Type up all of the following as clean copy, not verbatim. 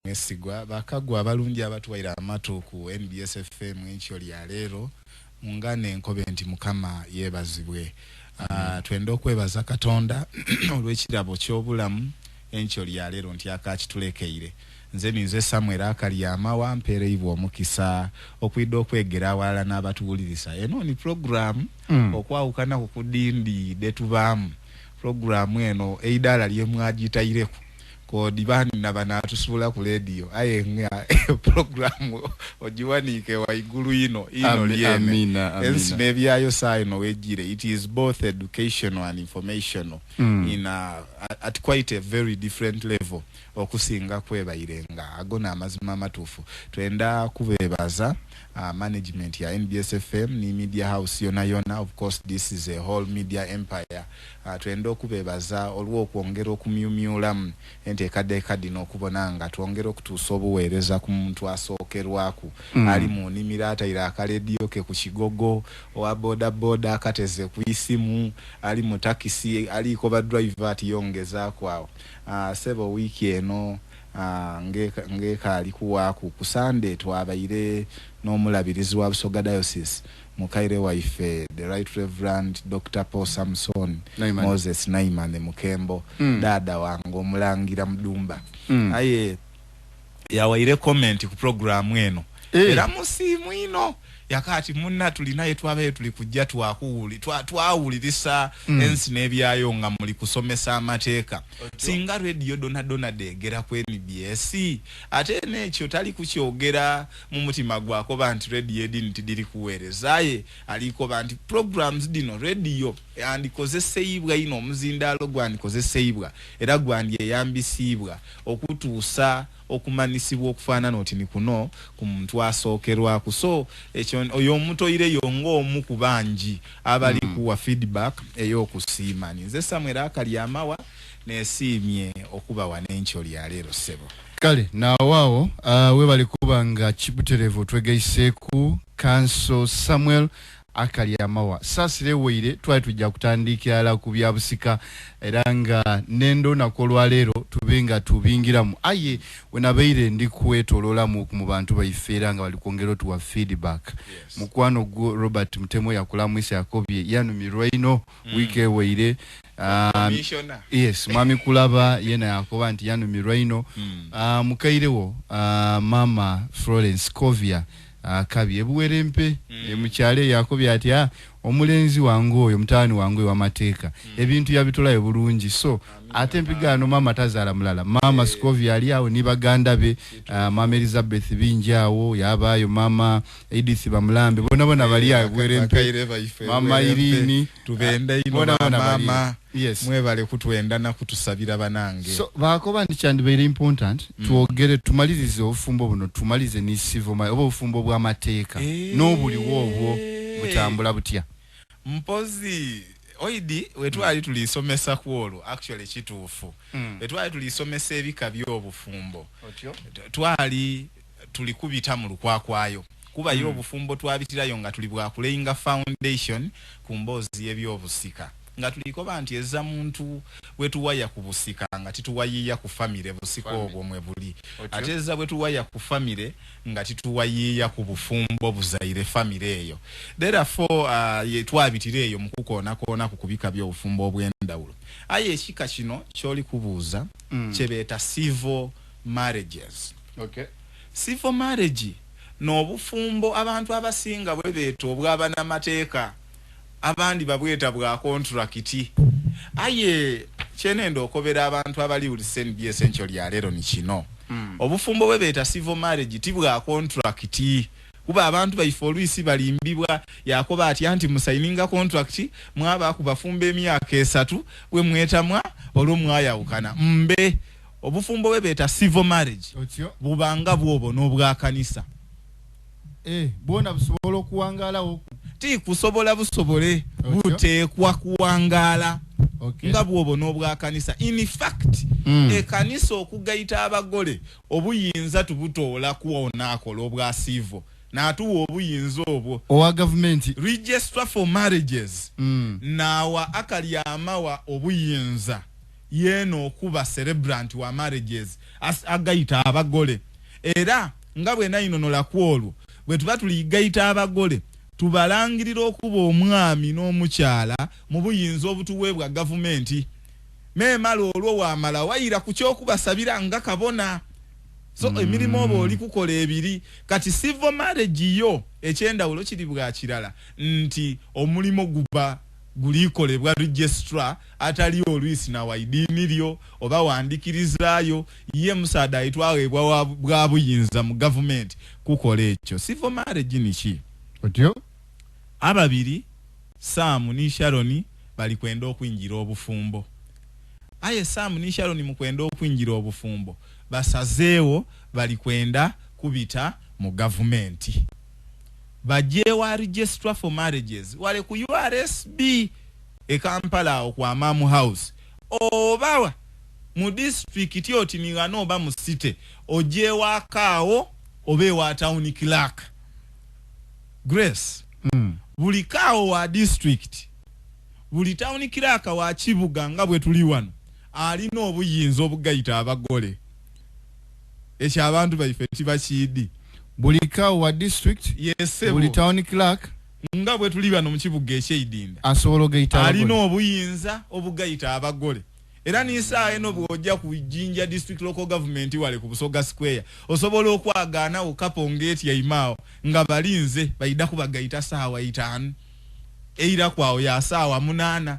mwesigwa bakagwa abalungi abatwaira amatu ku NBS FM encho lya leero mungane enkobe nti mukama yebazibwe. Twenda okwebaza Katonda olw'ekirabo ky'obulamu encho lya leero nti akakitulekeire. Nze Samuel Akalyama wampereibwa omukisa okwidde okwegera awalala n'abatuwuliriza. Eno ni program okwawukana ku kudindi detubaamu. Program eno eidala lye mwagitayireko kodibani nabanatusuula ku radio ayenga program ojiwanike waigulu ino liene ensi nebyayo saino wejire. It is both educational and informational in at quite a very different level okusinga kwebairenga agona amazima matufu. Twenda kubebaza management ya NBS FM ni media house yona. Of course this is a whole media empire. Twenda okubebaza olwo okwongera okumyumyulamu enteekaddeeka no kubonanga twongera okutuusa obuweereza ku muntu asookerwaku ali mu nnimiro atayira akaledio ke ku kigogo owa boda akateze ku isimu ali mu takisi aliko ba driver ati yongezaako awo. Sebo wiki eno ngeka alikuwaku ku Sunday twabaire n'omulabirizi wa Busoga Diocese mukaire waife the right reverend Dr. Paul Samson Moses Naiman Mukembo dada wangu omulangira Mdumba aye yawaire comment ku program eno era musimu ino yakati munna tulinaye twabaye tuli kujja twawulirisa ensi nebyayo nga muli kusomesa amateeka singa radio dona degera ku NBS ate nekyo tali kukyogera mu mutima gwako bantu radio edinti diri kuwerezaye aliko bantu programs dino radio yandikozesebwa ino omuzindalo gwandikozesebwa era gwandiyambisibwa okutuusa okumanisibwa okufaanana oti ni kuno ku muntu asookerwaku. So ekyo oyo omutoire yongo omu ku bangi abali kuwa feedback ey'okusiima. Nze Samuel Akalyama nesiimye okuba wanencho lya leero sebo. Kale nawaawo we bali kubanga Chibuterevu twegeiseku Council Samuel Akalyama sasire weire twali tujja kutandikira la ku byabusika era nga nendo nakolwa leero tubenga tubingiramu aye wenabeire ndi kwetolola mu bantu bayifera nga bali kwongera tuwa feedback mukwano Robert Mutemo yakulamwisa yakobye yanu mirwaino wiki weire yes mami kulaba yena yakoba nti yanu mirwaino mukairewo mama Florence Kovia kabi ebuwerempe emukyale yakobye ati omulenzi wangu oyo mtaani wangu wa mateeka ebintu yabitolayo bulungi. So ate mpigano mama tazala mulala mama Scovia ali awo ni baganda be mama Elizabeth Binjawo yabayo mama Edith Bamulambe bona bali awo bwerempe mama Irini tubenda ino mama yes mwebale kutwenda na kutusabira banange. So bakoba ndi chandi very important tuogere tumalize obufumbo buno tumalize ni civil obufumbo bwa mateeka nobuli wobwo butambula butya mpozi oidi wetwali tulisomesa kwolo actually kituufu wetwali tulisomesa ebika by'obufumbo twali tulikubita mu lukwakwayo kuba y'obufumbo twabitirayo nga tuli bwa kulayinga foundation ku mbozi y'ebyobusika nga tulikoba nti eza muntu wetuwaya ku busika nga tituwayiya ku family busika obwo mwe buli ateza wetuwaya ku family nga tituwayiya ku bufumbo buzaire family eyo. Therefore yetwabitireyo mukukona kona kukubika byo bufumbo obwendawulo aye ekika kino kyoli kubuuza kyebeta civil marriages. Civil marriage n'obufumbo abantu abasinga bwe beto obwabana mateeka abandi babweta bwa contract aye chenendo okobera abantu abali ulisen bi essential ya lero ni kino obufumbo bwe beta civil marriage tibwa contract kuba abantu baifoluisi balimbibwa yakoba ati anti musaininga contract mwaba kubafumba emyaka 3 we mwetamwa olumwayawukana mbe obufumbo bwe beta civil marriage bubanga bwobo n'obwa kanisa bona busobola okuwangala oku ti kusobola busobole buteekwa kuwangala nga bwobo n'obwa kanisa. In fact kanisa okugayita abagole obuyinza tubutoola kuwona akola obwa civil n'atuwa obuyinza obwo owa government register for marriages nawa Akalyama wa obuyinza yeno okuba celebrant wa marriages agayita abagole era nga bwe nayinonola kwolwo bwe tuba tuligayita abagole tubalangirira okuba omwami n'omukyala mu buyinza obutuweebwa gavumenti memala olwo wamala wayira ku kyokubasabira nga kabona so emirimu oba oli kukola ebiri kati civil marriage yo ekyendawulo kiri bwa kirala nti omulimo guba gulikolebwa registrar atali olwisi na waidini lyo oba wandikirizaayo ye musaada ayitwaweebwa bwa buyinza mu government kukola ekyo civil marriage niki otyo ababiri Sam ni Sharon bali kwenda okwinjira obufumbo aye Sam ni Sharon mu kwenda okwinjira obufumbo basazeewo bali kwenda kubita mu government bajewa registrar for marriages wale ku URSB e Kampala kwa Mamu House obawa mu district yoti ni wanoba mu city ojewa kao obewa town clerk Grace buli kao wa district buli town clerk wa Kibuga nga bwe tuli wano alina obuyinza obugayita abagole ekyo abantu baife tibakidi buli kao wa district yes buli town clerk nga bwe tuli bano mu Kibuga eky'Idinda asobola ogayita alina obuyinza obugayita abagole era nisa eno bwojja ku Jinja district local government wale ku Busoga Square osobola okwagaana okapongeti ya imao nga balinze bayida kubagayita saawa 5 eira kwao ya saawa 8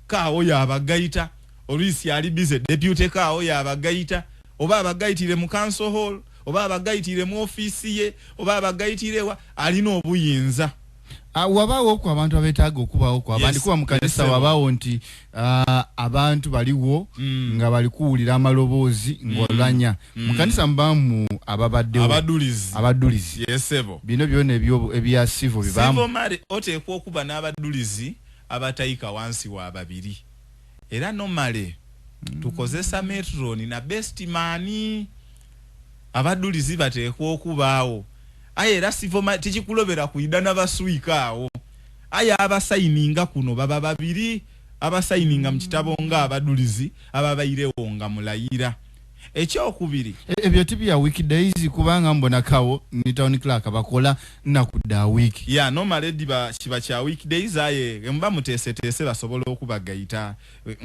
kao ya abagayita olwisi ali bize deputy kao ya abagayita oba abagayitire mu council hall oba abagayitire mu office ye oba abagayitire wa alina obuyinza wabawo kwa abantu abetaaga okubawo kwa abandi kuba mu kanisa wabawo nti abantu baliwo nga bali kuwulira amaloboozi ng'olanya mu kanisa mbamu ababaddewo abadulizi yesebo bino byonna ebya civil bibamu civil mari oteekwa okuba n'abadulizi abatayika wansi wa babiri era nomale tukozesa metron na best mani abadulizi bateekwa okubaawo aye era civil mari tikikulobera kuida n'abaswika awo aye abasayininga kuno baba babiri abasayininga mu kitabo nga abadulizi ababayirewo nga mulayira ekyokubiri ebyo tibya weekdays kubanga mbona kawo ni town clerk bakola nakudda week ya normally diba kiba kya weekdays aye mba mutese basobola okubagayita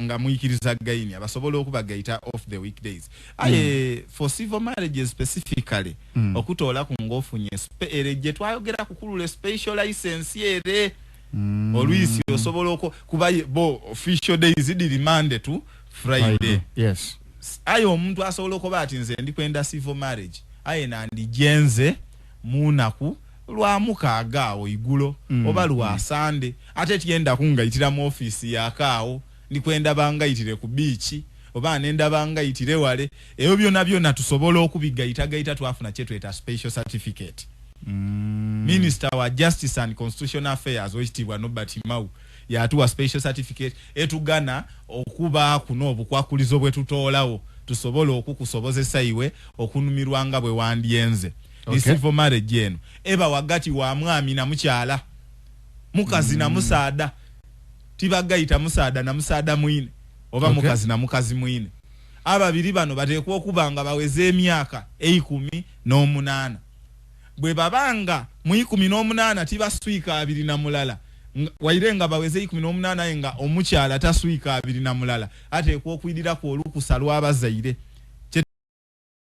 nga muyikiriza gaini abasobola okubagayita off the weekdays aye for civil marriages specifically okutola ku ngofunye ereje twayogera kukulule special license yere olwisi osobola kuba bo official days di Monday to Friday yes ayo omuntu asobola okuba ati nze ndi kwenda civil marriage aye nandijenze munaku lwa mukaaga igulo oba lwa Sunday ate tienda kungayitira mu office yakaawo ndi kwenda bangayitire ku beach oba nenda bangayitire wale eyo byonna tusobola okubigayita twafuna kyetweta special certificate Minister wa Justice and Constitutional Affairs wekitibwa Nobert Mau yatuwa special certificate etugana okuba kuno obukwakulizo bwe tutoolawo tusobola okukusobozesa iwe okunumirwanga bwe wandyenze civil marriage eno eba wagati wa mwami na mukyala mukazi na musaada tibagayita musaada na musaada mwine oba mukazi na mukazi mwine ababiri bano bateekwa okubanga baweze emyaka 18 bwe babanga mu 18 tibaswika 2 na mulala wairenga baweze 18 nga omukyala taswika 2 na mulala ateekwa okwidira ku olukusa lw'abazaire